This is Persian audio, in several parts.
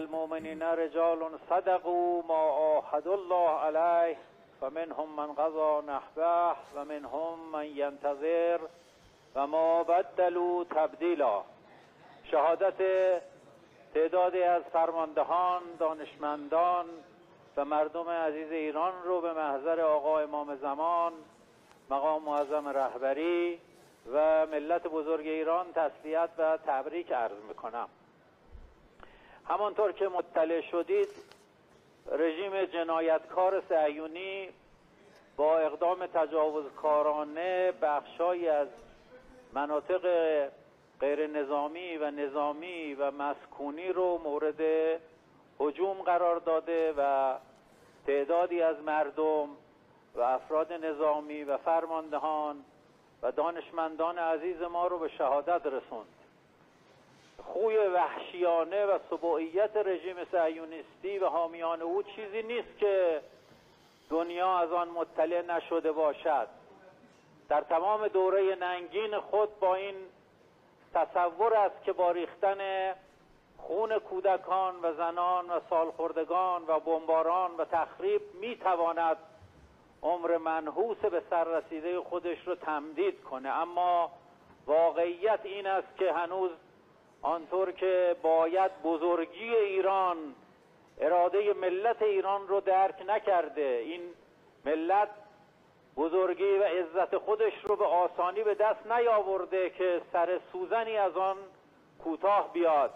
المؤمنین رجال صدقوا ما عاهدوا الله علیه فمنهم من قضى نحبه و منهم من ینتظر و ما بدلوا تبدیلا. شهادت تعدادی از فرماندهان، دانشمندان و مردم عزیز ایران رو به محضر آقا امام زمان، مقام معظم رهبری و ملت بزرگ ایران تسلیت و تبریک عرض میکنم. همانطور که مطلع شدید، رژیم جنایتکار صهیونی با اقدام تجاوزکارانه بخشایی از مناطق غیر نظامی و نظامی و مسکونی رو مورد هجوم قرار داده و تعدادی از مردم و افراد نظامی و فرماندهان و دانشمندان عزیز ما رو به شهادت رسوند. خوی وحشیانه و سبوعیت رژیم صهیونیستی و حامیان او چیزی نیست که دنیا از آن مطلع نشده باشد. در تمام دوره ننگین خود با این تصور است که با ریختن خون کودکان و زنان و سالخوردگان و بمباران و تخریب میتواند عمر منحوس به سر رسیده خودش رو تمدید کنه، اما واقعیت این است که هنوز آنطور که باید بزرگی ایران، اراده ملت ایران رو درک نکرده. این ملت بزرگی و عزت خودش رو به آسانی به دست نیاورده که سر سوزنی از آن کوتاه بیاد.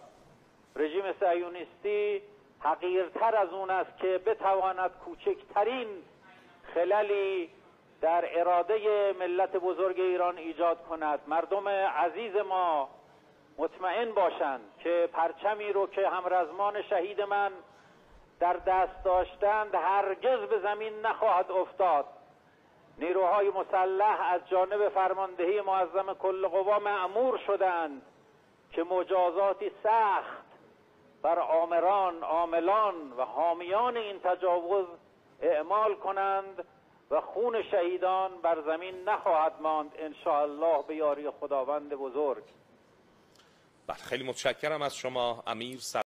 رژیم صهیونیستی حقیرتر از اون است که بتواند کوچکترین خللی در اراده ملت بزرگ ایران ایجاد کند. مردم عزیز ما مطمئن باشند که پرچمی رو که همرزمان شهید من در دست داشتند هرگز به زمین نخواهد افتاد. نیروهای مسلح از جانب فرماندهی معظم کل قوا مأمور شدند که مجازاتی سخت بر آمران، عاملان و حامیان این تجاوز اعمال کنند و خون شهیدان بر زمین نخواهد ماند انشاءالله به یاری خداوند بزرگ. خیلی متشکرم از شما امیر.